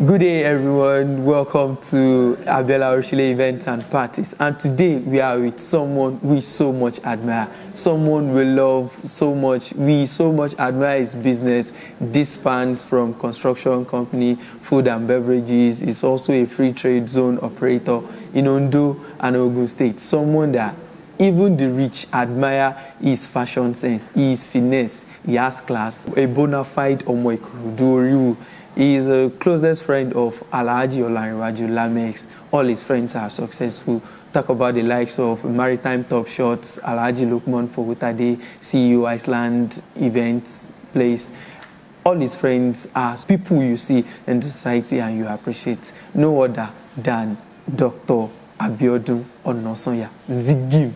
Good day, everyone. Welcome to Abiodun Events and Parties. And today we are with someone we so much admire, someone we love so much. We so much admire his business. This spans from construction company, food and beverages. He's also a free trade zone operator in Ondo and Ogun State. Someone that even the rich admire his fashion sense, his finesse, he has class. A bona fide Omo Ikorodu. He is a closest friend of Alhaji Olarinwaju Lamex. All his friends are successful. Talk about the likes of Maritime Top Shots, Alhaji Lukman Fowutade, CEO Iceland Events Place. All his friends are people you see in the society and you appreciate. No other than Dr. Abiodun Onasanya. Zigim.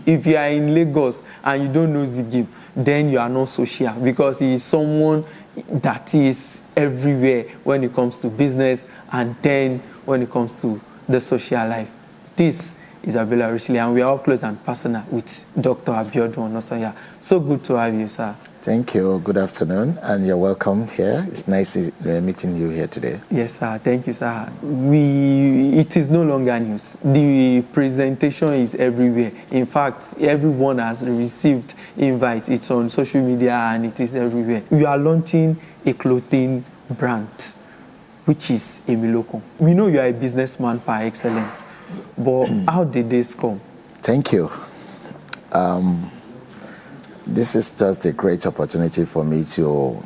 If you are in Lagos and you don't know Zigim, then you are not social, because he is someone that is everywhere when it comes to business and then when it comes to the social life. This is Abela Richley, and we are all close and personal with Dr. Abiodun Onasanya. So good to have you, sir. Thank you. Good afternoon, and you're welcome here. It's nice meeting you here today. Yes, sir. Thank you, sir. It is no longer news. The presentation is everywhere. In fact, everyone has received invites. It's on social media and it is everywhere. We are launching a clothing brand, which is Emiloko. We know you are a businessman par excellence, but how did this come? Thank you. This is just a great opportunity for me to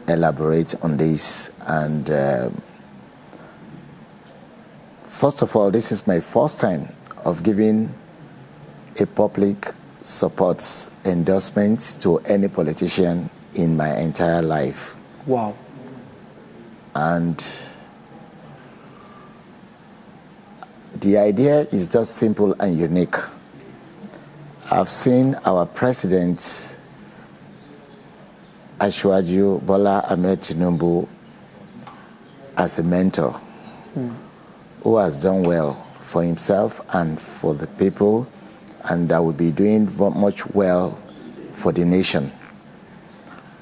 elaborate on this. And first of all, this is my first time of giving a public support endorsement to any politician in my entire life. Wow. And the idea is just simple and unique. I've seen our president, Asiwaju Bola Ahmed Tinubu, as a mentor who has done well for himself and for the people, and that will be doing much well for the nation.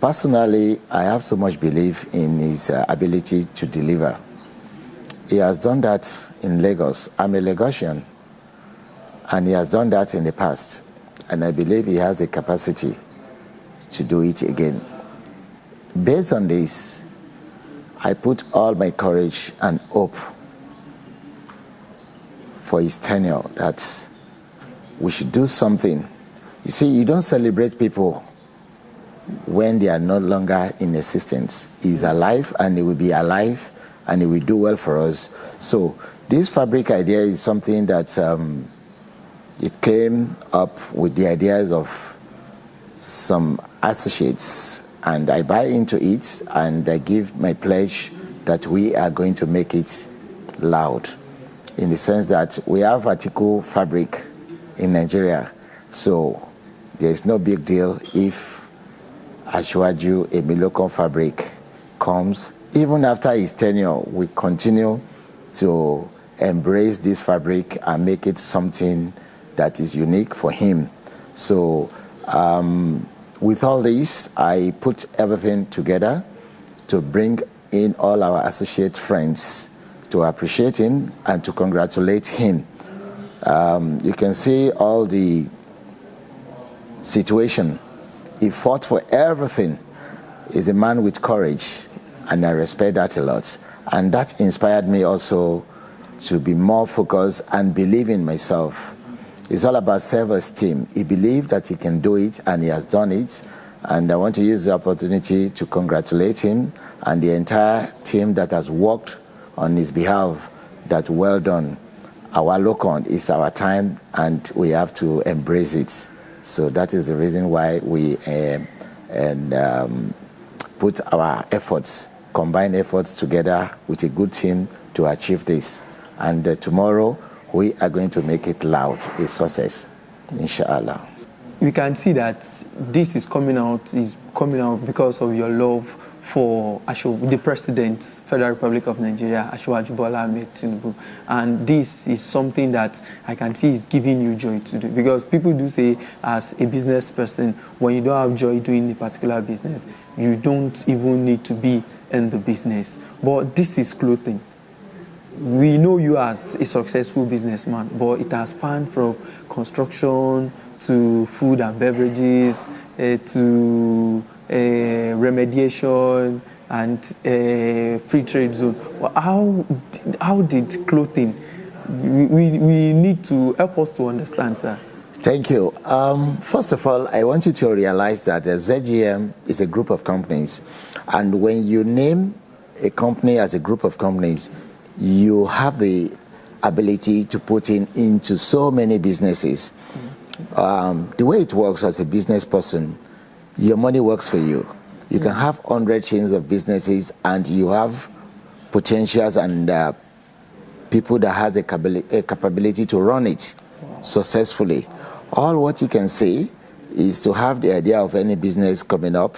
Personally, I have so much belief in his ability to deliver. He has done that in Lagos. I'm a Lagosian, and he has done that in the past. And I believe he has the capacity to do it again. Based on this, I put all my courage and hope for his tenure that we should do something. You see, you don't celebrate people when they are no longer in existence. He's alive, and he will be alive, and he will do well for us. So this fabric idea is something that it came up with the ideas of some associates, and I buy into it, and I give my pledge that we are going to make it loud, in the sense that we have Atiku fabric in Nigeria, so there's no big deal if Asiwaju Emiloko fabric comes. Even after his tenure, we continue to embrace this fabric and make it something that is unique for him. So with all this, I put everything together to bring in all our associate friends to appreciate him and to congratulate him. You can see all the situation. He fought for everything. He's a man with courage, and I respect that a lot. And that inspired me also to be more focused and believe in myself. It's all about self-esteem. He believed that he can do it, and he has done it. And I want to use the opportunity to congratulate him and the entire team that has worked on his behalf. That well done. Our Lokon is our time, and we have to embrace it. So that is the reason why we put our efforts, combine efforts together with a good team to achieve this. And tomorrow, we are going to make it loud, a success, inshallah. We can see that this is coming out because of your love for the President, Federal Republic of Nigeria, Asiwaju Bola Ahmed Tinubu. And this is something that I can see is giving you joy to do. Because people do say, as a business person, when you don't have joy doing a particular business, you don't even need to be in the business. But this is clothing. We know you as a successful businessman, but it has spanned from construction to food and beverages to remediation and free trade zone. How did clothing? We need to help us to understand, sir. Thank you. First of all, I want you to realize that ZGM is a group of companies, and when you name a company as a group of companies, you have the ability to put into so many businesses. The way it works as a business person, your money works for you. You can have 100 chains of businesses, and you have potentials and people that has a capability to run it successfully. All what you can say is to have the idea of any business coming up,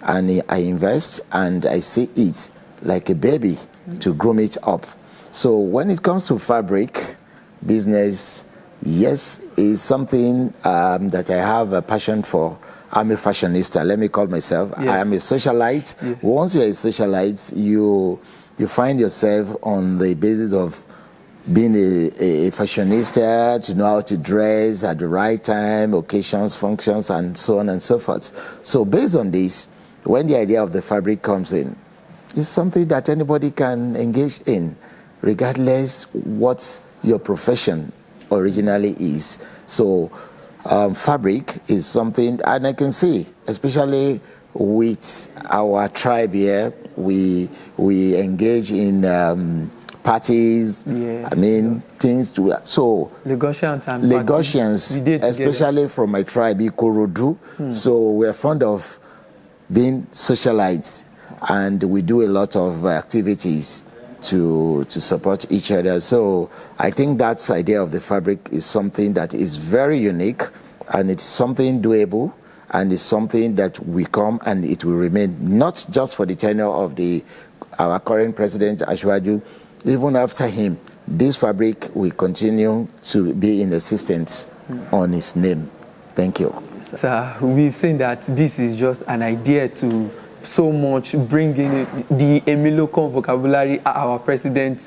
and I invest and I see it like a baby to groom it up. So when it comes to fabric business, yes, is something that I have a passion for. I'm a fashionista, let me call myself. Yes. I am a socialite. Yes. Once you're a socialite, you find yourself on the basis of being a fashionista, to know how to dress at the right time, occasions, functions, and so on and so forth. So based on this, when the idea of the fabric comes in, it's something that anybody can engage in, regardless what your profession originally is. So fabric is something, and I can see, especially with our tribe here, we engage in parties. Yeah. I mean, things to so Lagosians, especially from my tribe, Ikorodu. So we're fond of being socialites, and we do a lot of activities to support each other. So I think that idea of the fabric is something that is very unique, and it's something doable, and it's something that will come and it will remain, not just for the tenure of our current president Asiwaju. Even after him, this fabric will continue to be in existence on his name. Thank you. Sir, we've seen that this is just an idea to so much bring in the Emilocon vocabulary our president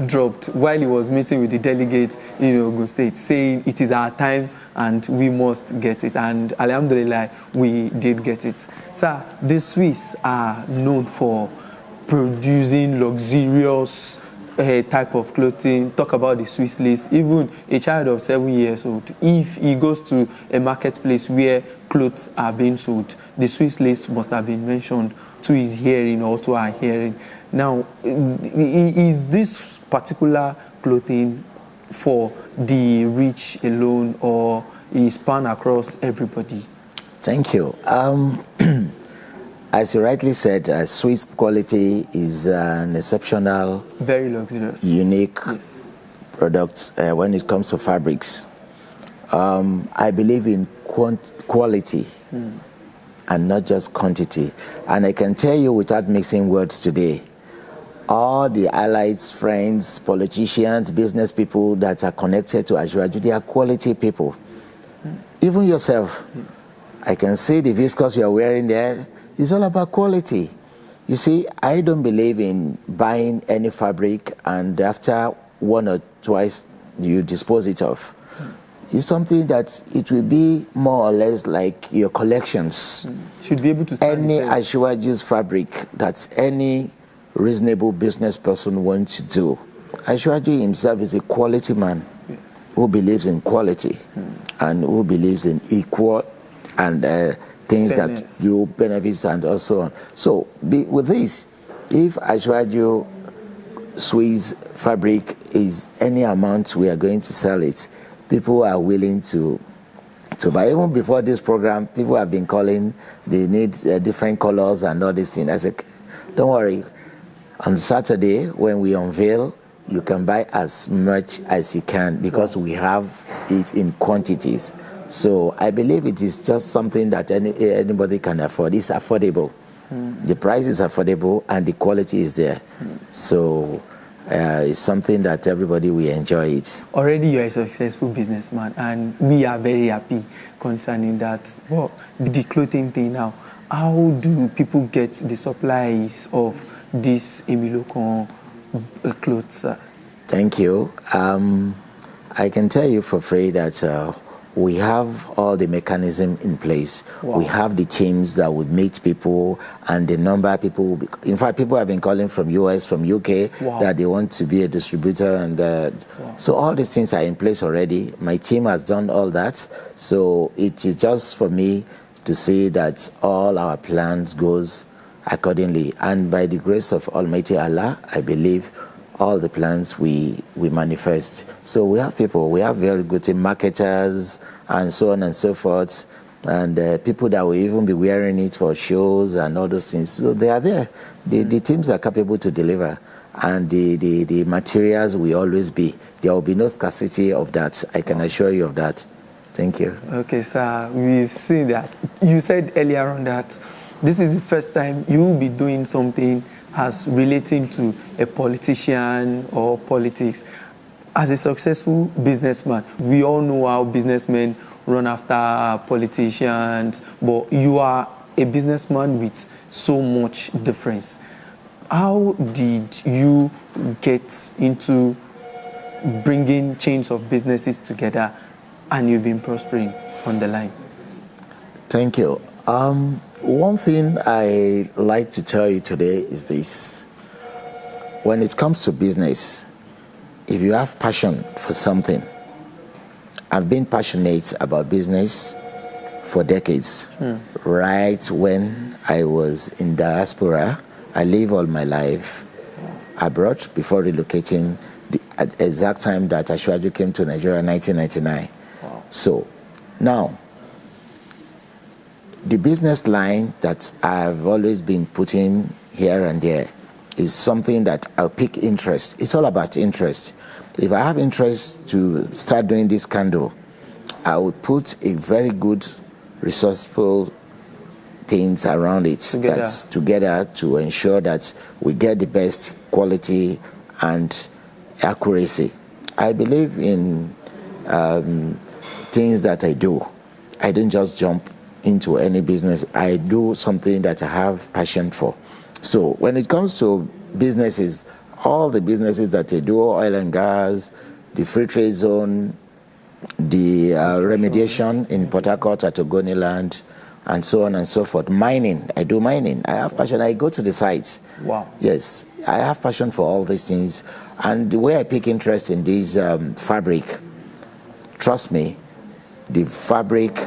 dropped while he was meeting with the delegates in Ogun State, saying it is our time and we must get it. And alhamdulillah, we did get it. Sir, the Swiss are known for producing luxurious type of clothing. Talk about the Swiss list. Even a child of 7 years old, if he goes to a marketplace where clothes are being sold, the Swiss list must have been mentioned to his hearing or to our hearing. Now, is this particular clothing for the rich alone, or is span across everybody? Thank you. As you rightly said, Swiss quality is an exceptional, very luxurious, unique product when it comes to fabrics. I believe in quality and not just quantity. And I can tell you without mixing words today, all the allies, friends, politicians, business people that are connected to Asiwaju, they are quality people. Even yourself, I can see the viscose you are wearing there. It's all about quality. You see, I don't believe in buying any fabric and after one or twice you dispose it off. It's something that it will be more or less like your collections. Should be able to stand any Asiwaju's fabric that any reasonable business person wants to do. Asiwaju himself is a quality man who believes in quality and who believes in equal and things fairness, that you benefits and also on. So with this, if Asiwaju Swiss fabric is any amount we are going to sell it, people are willing to buy. Even before this program, people have been calling, they need different colors and all these things. I said, don't worry, on Saturday when we unveil, you can buy as much as you can because we have it in quantities. So I believe it is just something that anybody can afford. It's affordable. The price is affordable and the quality is there. So it's something that everybody will enjoy it. Already you're a successful businessman and we are very happy concerning that. Well, the clothing thing now, how do people get the supplies of this Emilokon clothes, sir? Thank you. I can tell you for free that we have all the mechanism in place. Wow. We have the teams that would meet people, and the number of people. In fact, people have been calling from US, from UK, Wow. that they want to be a distributor, and Wow. so all these things are in place already. My team has done all that, so it is just for me to see that all our plans goes accordingly, and by the grace of Almighty Allah, I believe all the plans we manifest. So we have people, we have very good team marketers and so on and so forth, and people that will even be wearing it for shows and all those things. So they are there. The teams are capable to deliver, and the materials will always be. There will be no scarcity of that. I can assure you of that. Thank you. Okay, sir, we've seen that. You said earlier on that this is the first time you will be doing something as relating to a politician or politics. As a successful businessman, we all know how businessmen run after politicians, but you are a businessman with so much difference. How did you get into bringing chains of businesses together and you've been prospering on the line? Thank you. One thing I like to tell you today is this. When it comes to business, if you have passion for something, I've been passionate about business for decades. Right when I was in diaspora, I lived all my life abroad before relocating at the exact time that Ashwaju came to Nigeria in 1999. Wow. So now, the business line that I've always been putting here and there is something that I'll pick interest. It's all about interest. If I have interest to start doing this candle, I would put a very good, resourceful things around it that's together to ensure that we get the best quality and accuracy. I believe in things that I do. I don't just jump into any business. I do something that I have passion for. So when it comes to businesses, all the businesses that I do, oil and gas, the free trade zone, the remediation in Port Harcourt at Ogoniland, and so on and so forth. Mining, I do mining. I have passion. I go to the sites. Wow. Yes, I have passion for all these things. And the way I pick interest in this fabric, trust me, the fabric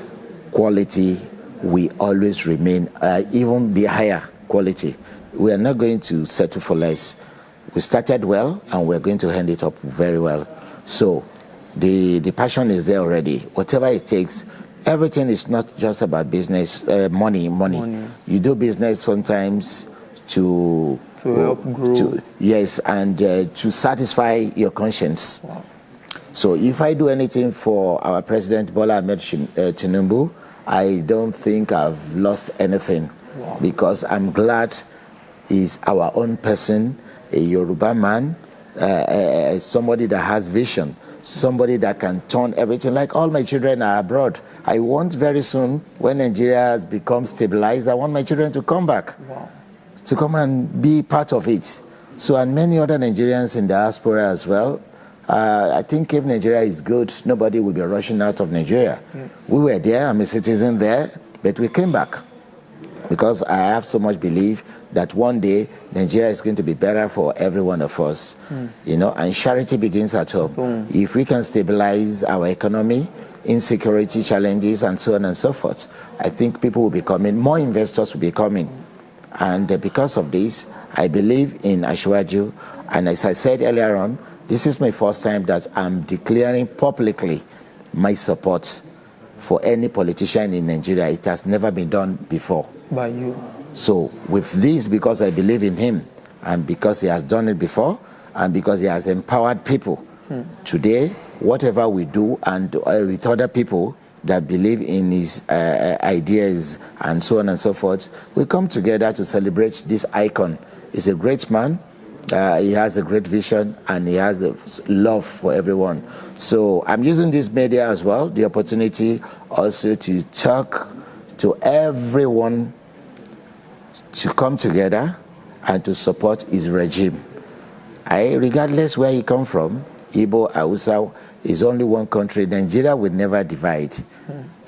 quality will always remain, even be higher quality. We are not going to settle for less. We started well, and we're going to hand it up very well. So the passion is there already. Whatever it takes, everything is not just about business, money. You do business sometimes to help grow. Yes, and to satisfy your conscience. Wow. So if I do anything for our President Bola Ahmed Tinubu, I don't think I've lost anything. Wow. Because I'm glad he's our own person, a Yoruba man, somebody that has vision, somebody that can turn everything. Like all my children are abroad. I want very soon, when Nigeria has become stabilized, I want my children to come back. Wow. To come and be part of it. So, and many other Nigerians in diaspora as well. I think if Nigeria is good, nobody will be rushing out of Nigeria. Yes. We were there, I'm a citizen there, but we came back. Because I have so much belief that one day Nigeria is going to be better for every one of us. You know, and charity begins at home. If we can stabilize our economy, insecurity challenges, and so on and so forth, I think people will be coming, more investors will be coming. And because of this, I believe in Ashwaju. And as I said earlier on, this is my first time that I'm declaring publicly my support for any politician in Nigeria. It has never been done before. By you. So with this, because I believe in him, and because he has done it before, and because he has empowered people, today, whatever we do, and with other people that believe in his ideas and so on and so forth, we come together to celebrate this icon. He's a great man. He has a great vision, and he has a love for everyone. So I'm using this media as well, the opportunity also to talk to everyone to come together and to support his regime. Regardless where he come from, Igbo, Hausa, is only one country. Nigeria will never divide.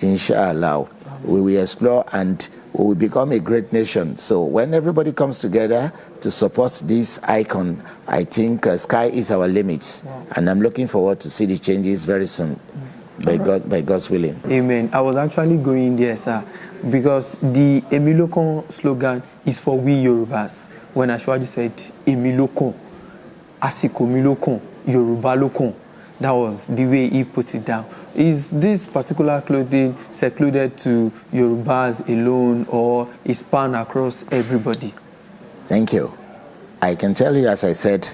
Inshallah, we will explore and we will become a great nation. So when everybody comes together to support this icon, I think sky is our limits. And I'm looking forward to see the changes very soon. By God's willing. Amen. I was actually going there, sir, because the Emilokon slogan is for we Yorubas. When Ashwaji said Emilokon, Asiko Milokon, Yoruba Lokon, that was the way he put it down. Is this particular clothing secluded to Yorubas alone, or is span across everybody? Thank you. I can tell you, as I said,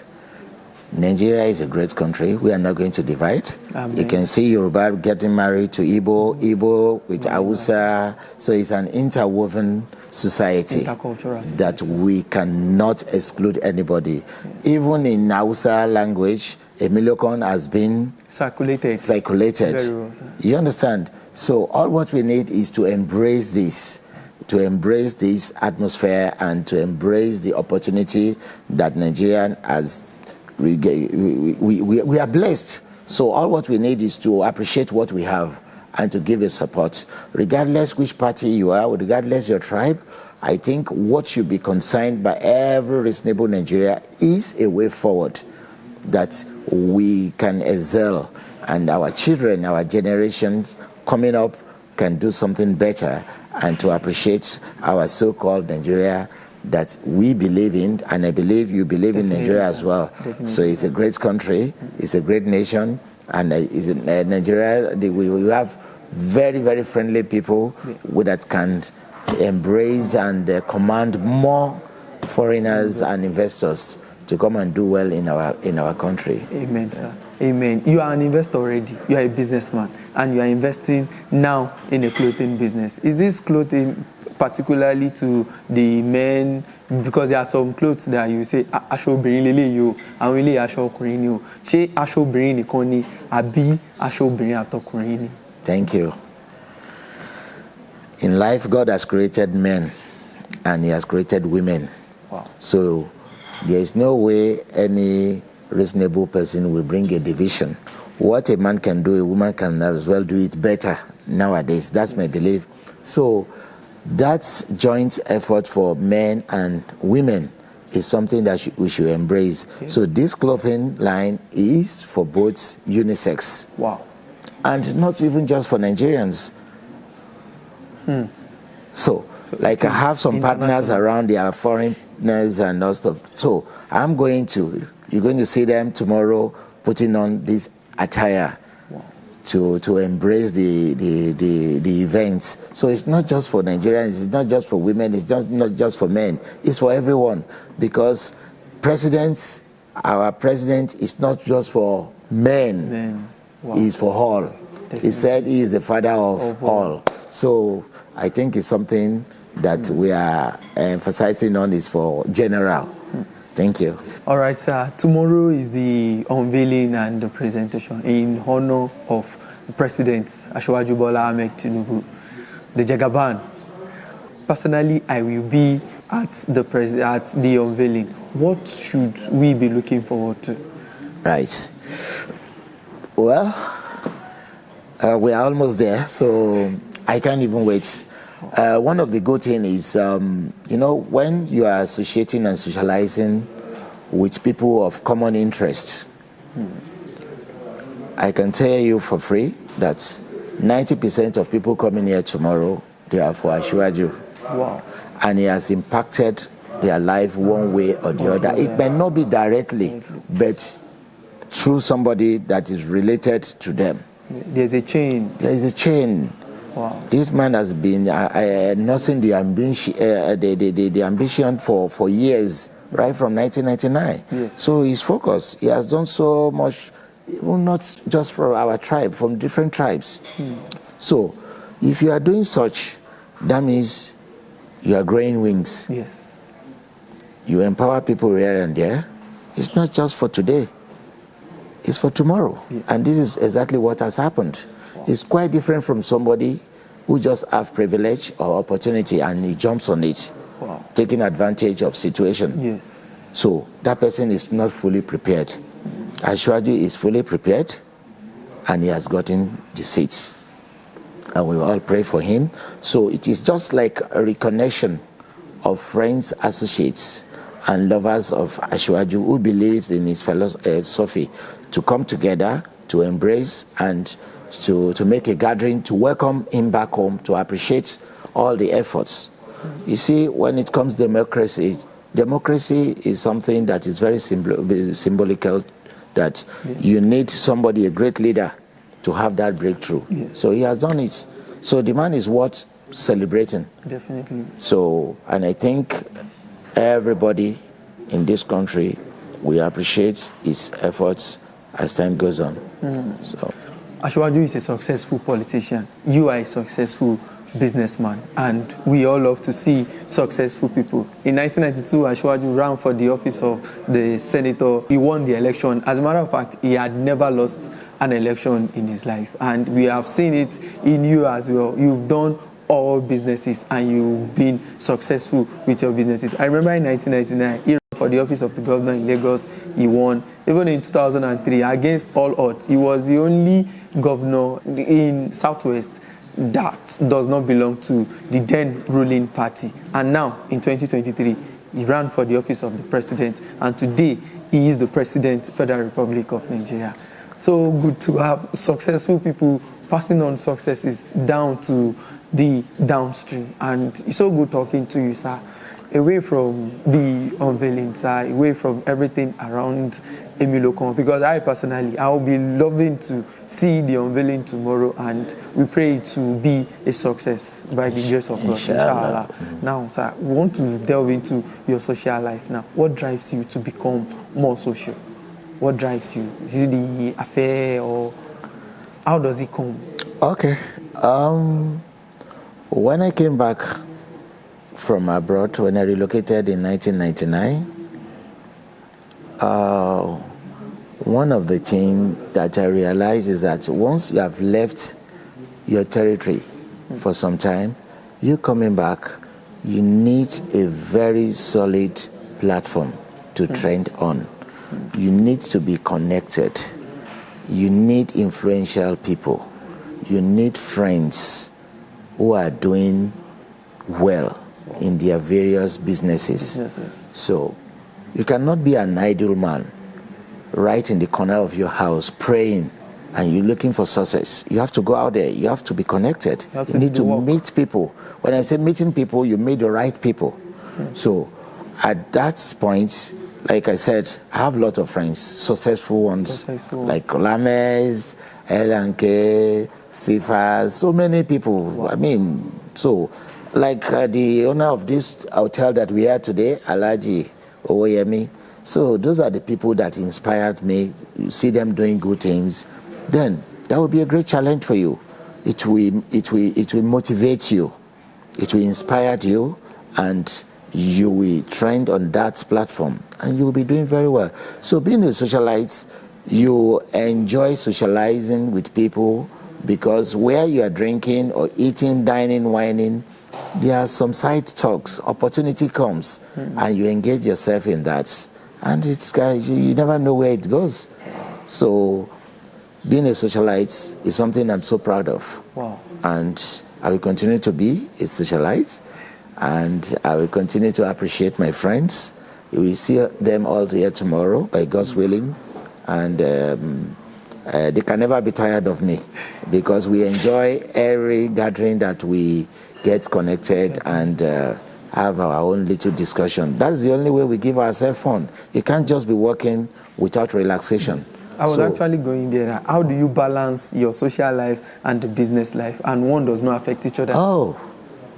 Nigeria is a great country. We are not going to divide. Amen. You can see Yoruba getting married to Igbo, Igbo with Hausa. So it's an interwoven society that we cannot exclude anybody. Even in Hausa language, Emilokon has been circulated. Very well, you understand? So all what we need is to embrace this atmosphere and to embrace the opportunity that Nigerian has. We are blessed. So all what we need is to appreciate what we have and to give a support. Regardless which party you are, regardless your tribe, I think what should be consigned by every reasonable Nigeria is a way forward that we can excel, and our children, our generations coming up can do something better, and to appreciate our so-called Nigeria that we believe in, and I believe you believe in Nigeria as well. Definitely. So it's a great country, it's a great nation, and Nigeria, we have very, very friendly people that can embrace and command more foreigners and investors to come and do well in our country. Amen, sir. Amen. You are an investor already. You are a businessman, and you are investing now in a clothing business. Is this clothing particularly to the men? Because there are some clothes that you say aṣọ obìnrin lélẹ̀ yo, àwọn ilé aṣọ ọkùnrin ni o. Ṣé aṣọ obìnrin nìkan ni àbí aṣọ obìnrin àtọkùnrin ni? Thank you. In life, God has created men and He has created women. Wow. So there is no way any reasonable person will bring a division. What a man can do, a woman can as well do it better nowadays. That's my belief. So that's joint effort for men and women is something that we should embrace. Okay. So this clothing line is for both unisex. Wow. And not even just for Nigerians. So, like I have some partners around, they are foreigners and all stuff. So you're going to see them tomorrow putting on this attire. Wow. To embrace the events. So it's not just for Nigerians, it's not just for women, it's not just for men, it's for everyone. Because our president is not just for men. Wow. He's for all. Definitely. He said he is the father of all. So I think it's something that we are emphasizing on is for general. Thank you. All right, sir. Tomorrow is the unveiling and the presentation in honor of President Asiwaju Bola Ahmed Tinubu, the Jagaban. Personally, I will be at the unveiling. What should we be looking forward to? Right. Well, we are almost there, so I can't even wait. One of the good things is, when you are associating and socializing with people of common interest, I can tell you for free that 90% of people coming here tomorrow, they are for Asiwaju. Wow. And he has impacted their life one way or the other. It may not be directly, but through somebody that is related to them. There's a chain. There is a chain. Wow. This man has been nursing the ambition for years, right from 1999. Yes. So he's focused. He has done so much, not just for our tribe, from different tribes. So if you are doing such, that means you are growing wings. Yes. You empower people here and there. It's not just for today. It's for tomorrow. Yes. And this is exactly what has happened. It's quite different from somebody who just have privilege or opportunity and he jumps on it. taking advantage of situation. Yes. So that person is not fully prepared. Ashwaju is fully prepared, and he has gotten the seats. And we will all pray for him. So it is just like a reconnection of friends, associates, and lovers of Ashwaju who believes in his philosophy to come together, to embrace, and to make a gathering, to welcome him back home, to appreciate all the efforts. You see, when it comes to democracy is something that is very symbolical, that you need somebody, a great leader, to have that breakthrough. Yes. So he has done it. So the man is worth celebrating. Definitely. So, and I think everybody in this country, we appreciate his efforts as time goes on. So, Ashwaju is a successful politician. You are a successful businessman, and we all love to see successful people. In 1992, Ashwaju ran for the office of the senator. He won the election. As a matter of fact, he had never lost an election in his life, and we have seen it in you as well. You've done all businesses, and you've been successful with your businesses. I remember in 1999, he ran for the office of the governor in Lagos. He won. Even in 2003, against all odds, he was the only governor in Southwest that does not belong to the then ruling party. And now, in 2023, he ran for the office of the president, and today he is the president of the Federal Republic of Nigeria. So good to have successful people passing on successes down to the downstream. And it's so good talking to you, sir. Away from the unveiling, sir, away from everything around Emilokon, because I personally, I'll be loving to see the unveiling tomorrow, and we pray it to be a success by the grace of God. Inshallah. Now, sir, we want to delve into your social life now. What drives you to become more social? What drives you? Is it the affair, or how does it come? Okay. When I came back from abroad, when I relocated in 1999, one of the things that I realized is that once you have left your territory for some time, you coming back, you need a very solid platform to trend on. You need to be connected. You need influential people. You need friends who are doing well in their various businesses. So you cannot be an idle man right in the corner of your house praying and you're looking for success. You have to go out there. You have to be connected. You need to meet people. When I say meeting people, you meet the right people. So at that point, like I said, I have a lot of friends, successful ones, like Lames, LNK, Sifas, so many people. I mean, so like the owner of this hotel that we are today, Alaji Owoyemi. So those are the people that inspired me. You see them doing good things, then that will be a great challenge for you. It will motivate you. It will inspire you, and you will trend on that platform, and you will be doing very well. So being a socialite, you enjoy socializing with people, because where you are drinking or eating, dining, whining, there are some side talks. Opportunity comes, and you engage yourself in that, and it's you never know where it goes. So being a socialite is something I'm so proud of. Wow. And I will continue to be a socialite, and I will continue to appreciate my friends. You will see them all here tomorrow, by God's willing, and they can never be tired of me, because we enjoy every gathering that we get connected and have our own little discussion. That's the only way we give ourselves fun. You can't just be working without relaxation. I was actually going there. How do you balance your social life and the business life, and one does not affect each other? Oh,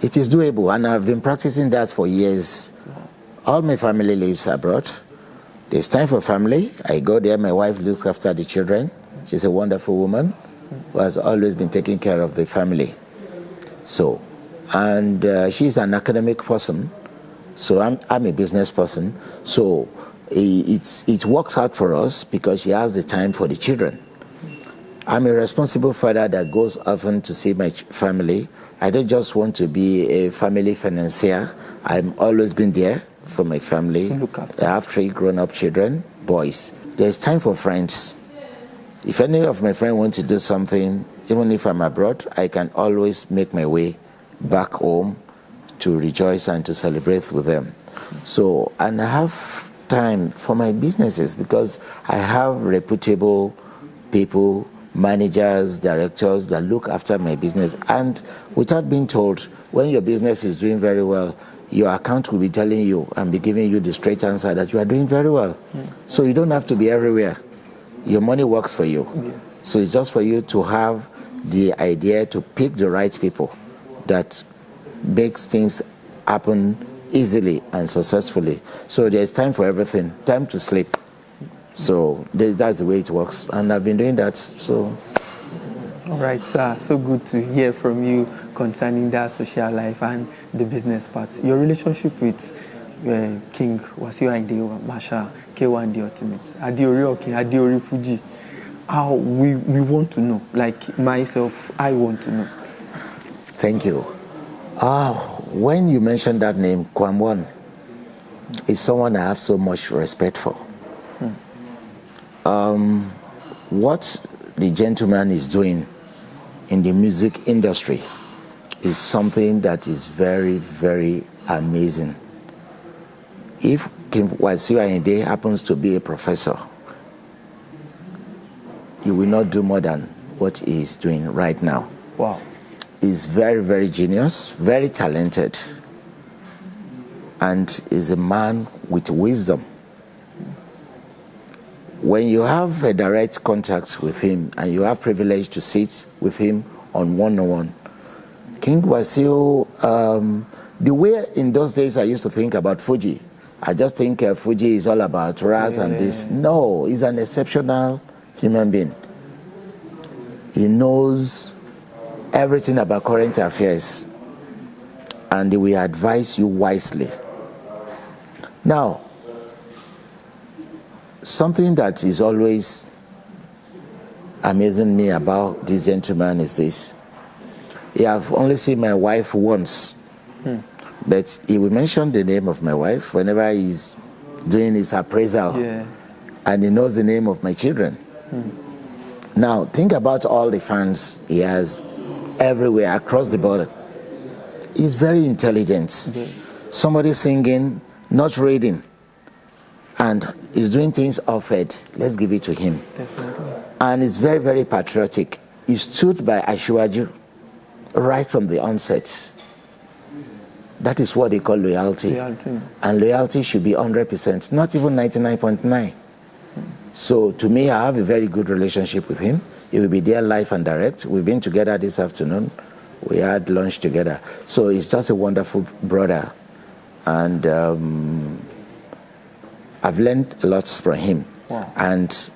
it is doable, and I've been practicing that for years. All my family lives abroad. There's time for family. I go there. My wife looks after the children. She's a wonderful woman who has always been taking care of the family. So, and she's an academic person. So I'm a business person. So it works out for us because she has the time for the children. I'm a responsible father that goes often to see my family. I don't just want to be a family financier. I'm always been there for my family. To look after. I have 3 grown-up children, boys. There's time for friends. If any of my friends want to do something, even if I'm abroad, I can always make my way back home to rejoice and to celebrate with them. So, and I have time for my businesses because I have reputable people, managers, directors that look after my business. And without being told, when your business is doing very well, your account will be telling you and be giving you the straight answer that you are doing very well. So you don't have to be everywhere. Your money works for you. Yes. So it's just for you to have the idea to pick the right people that makes things happen easily and successfully. So there's time for everything, time to sleep. So that's the way it works. And I've been doing that, so. All right, sir. So good to hear from you concerning that social life and the business part. Your relationship with King Wasiu Ayinde Marshal, K1 The Ultimate, Adiori or King Adiori Fuji. How we want to know, like myself, I want to know. Thank you. When you mentioned that name, Kwamwon, is someone I have so much respect for. What the gentleman is doing in the music industry is something that is very, very amazing. If King Wasiu Ayinde happens to be a professor, he will not do more than what he is doing right now. Wow. He's very, very genius, very talented, and is a man with wisdom. When you have a direct contact with him and you have privilege to sit with him on one-on-one, King Wasiu, the way in those days I used to think about Fuji, I just think Fuji is all about Raz and this. No, he's an exceptional human being. He knows everything about current affairs and he will advise you wisely. Now, something that is always amazing me about this gentleman is this. I have only seen my wife once, but he will mention the name of my wife whenever he's doing his appraisal, and he knows the name of my children. Now, think about all the fans he has everywhere across the border. He's very intelligent. Somebody singing, not reading, and he's doing things offered. Let's give it to him. Definitely. And he's very, very patriotic. He stood by Asiwaju right from the onset. That is what they call loyalty. And loyalty should be 100%, not even 99.9. So to me, I have a very good relationship with him. He will be there live and direct. We've been together this afternoon. We had lunch together. So he's just a wonderful brother. And I've learned a lot from him. Wow. And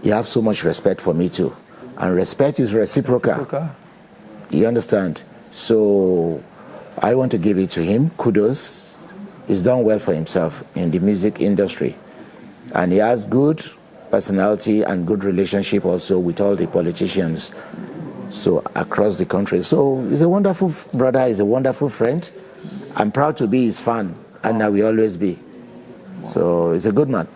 he has so much respect for me too. And respect is reciprocal. You understand? So I want to give it to him. Kudos. He's done well for himself in the music industry. And he has good personality and good relationship also with all the politicians so across the country. So he's a wonderful brother, he's a wonderful friend. I'm proud to be his fan, and I will always be. So he's a good man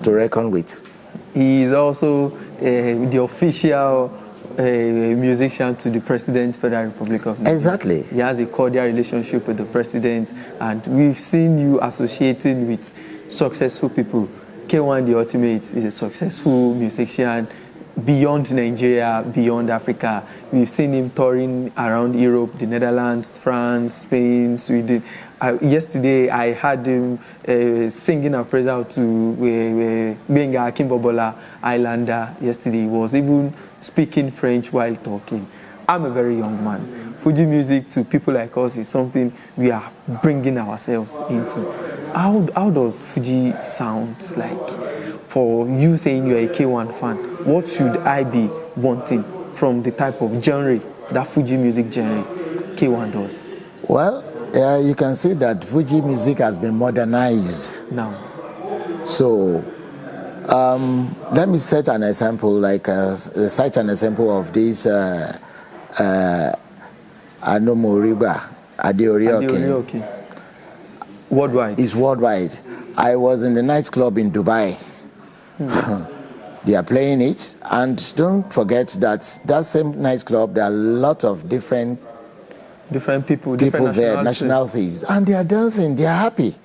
to reckon with. He is also the official musician to the President, Federal Republic of Nigeria. Exactly. He has a cordial relationship with the President, and we've seen you associating with successful people. K1 The Ultimate is a successful musician beyond Nigeria, beyond Africa. We've seen him touring around Europe, the Netherlands, France, Spain, Sweden. Yesterday, I had him singing appraisal to Benga Kimbobola Islander. Yesterday, he was even speaking French while talking. I'm a very young man. Fuji music to people like us is something we are bringing ourselves into. How does Fuji sound like? For you saying you're a K1 fan, what should I be wanting from the type of genre, that Fuji music genre, K1 does? Well, you can see that Fuji music has been modernized now. So let me set an example, like cite an example of this Anomoriba Adeorioke. Worldwide. It's worldwide. I was in the nightclub in Dubai. They are playing it, and don't forget that same nightclub, there are a lot of different people there, nationalities, and they are dancing, they are happy.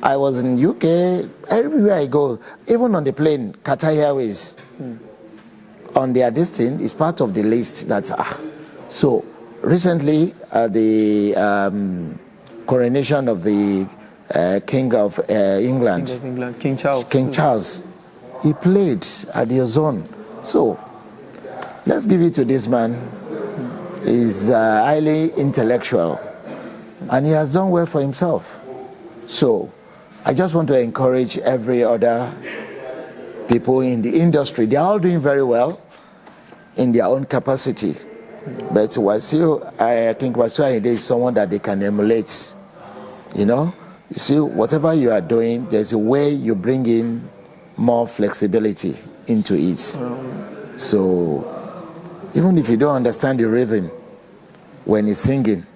I was in UK, everywhere I go, even on the plane, Qatar Airways, on their destiny is part of the list. So recently, the coronation of the King of England, King Charles. King Charles, he played at the Ozone. So let's give it to this man. He's highly intellectual, and he has done well for himself. So I just want to encourage every other people in the industry. They are all doing very well in their own capacity. But I think Wasiu Ayinde is someone that they can emulate. You see, whatever you are doing, there's a way you bring in more flexibility into it. So even if you don't understand the rhythm, when he's singing,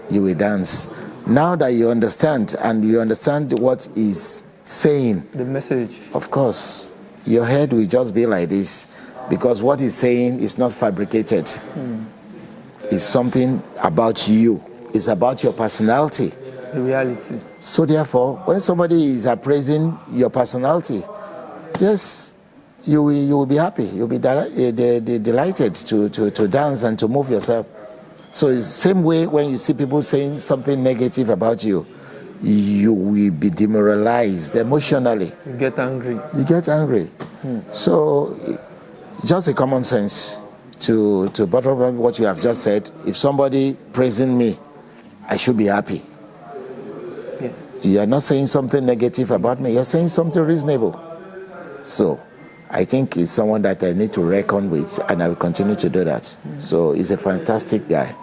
you will dance. Now that you understand, and you understand what he's saying, the message, of course, your head will just be like this, because what he's saying is not fabricated. It's something about you. It's about your personality. The reality. So therefore, when somebody is appraising your personality, yes, you will be happy. You'll be delighted to dance and to move yourself. So it's the same way when you see people saying something negative about you, you will be demoralized emotionally. You get angry. So just a common sense to bottom up what you have just said. If somebody praising me, I should be happy. Yeah. You are not saying something negative about me, you're saying something reasonable. So I think he's someone that I need to reckon with, and I will continue to do that. So he's a fantastic guy.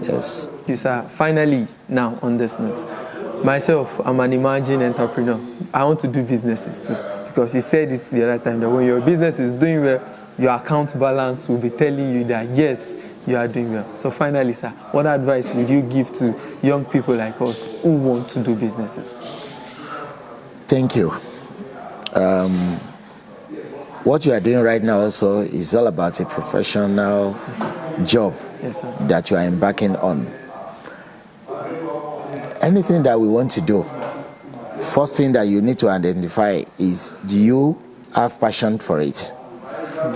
Yes. You sir, finally, now on this note, myself, I'm an emerging entrepreneur. I want to do businesses too, because you said it the other time that when your business is doing well, your account balance will be telling you that yes, you are doing well. So finally, sir, what advice would you give to young people like us who want to do businesses? Thank you. What you are doing right now also is all about a professional job that you are embarking on. Anything that we want to do, first thing that you need to identify is, do you have passion for it?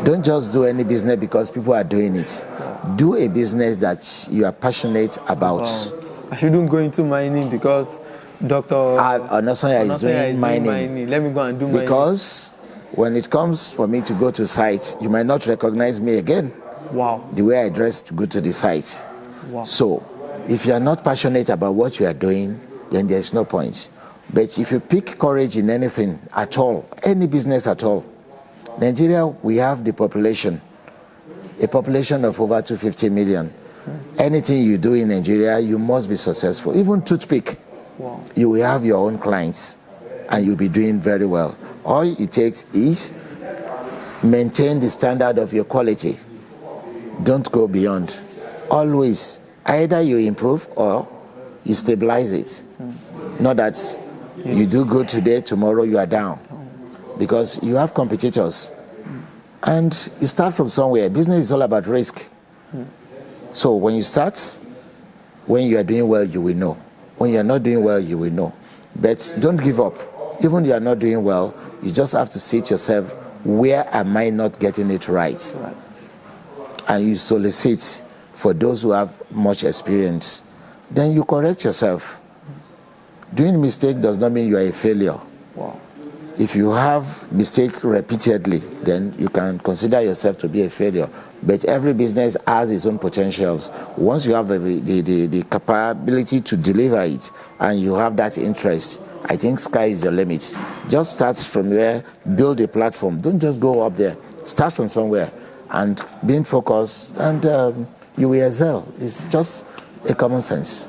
Don't just do any business because people are doing it. Do a business that you are passionate about. I shouldn't go into mining because Dr. Onasanya is doing mining. Let me go and do mining. Because when it comes for me to go to site, you might not recognize me again. Wow. The way I dress to go to the site. Wow. So if you are not passionate about what you are doing, then there's no point. But if you pick courage in anything at all, any business at all, Nigeria, we have the population, a population of over 250 million. Anything you do in Nigeria, you must be successful. Even toothpick, you will have your own clients and you'll be doing very well. All it takes is maintain the standard of your quality. Don't go beyond. Always, either you improve or you stabilize it. Not that you do good today, tomorrow you are down. Because you have competitors. And you start from somewhere. Business is all about risk. So when you start, when you are doing well, you will know. When you are not doing well, you will know. But don't give up. Even if you are not doing well, you just have to say to yourself, where am I not getting it right? And you solicit for those who have much experience. Then you correct yourself. Doing a mistake does not mean you are a failure. If you have mistake repeatedly, then you can consider yourself to be a failure. But every business has its own potentials. Once you have the capability to deliver it, and you have that interest, I think sky is the limit. Just start from where, build a platform. Don't just go up there. Start from somewhere, and being focused, and you will excel. It's just a common sense.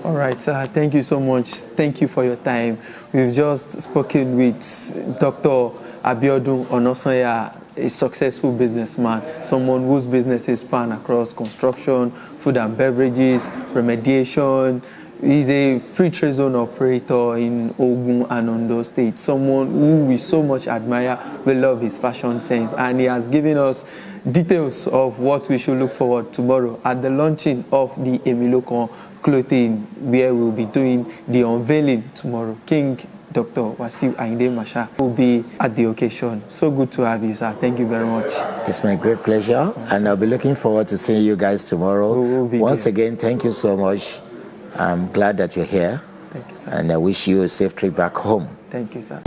All right, sir. Thank you so much. Thank you for your time. We've just spoken with Dr. Abiodun Onasanya. a successful businessman, someone whose businesses span across construction, food and beverages, remediation. He's a free trade zone operator in Ogun and Ondo State, someone who we so much admire. We love his fashion sense, and he has given us details of what we should look forward tomorrow at the launching of the Emilokon clothing, where we'll be doing the unveiling tomorrow. King Dr. Wasiu Ayinde Masha will be at the occasion. So good to have you, sir. Thank you very much. It's my great pleasure, and I'll be looking forward to seeing you guys tomorrow. Once again, thank you so much. I'm glad that you're here. Thank you, sir. And I wish you a safe trip back home. Thank you, sir.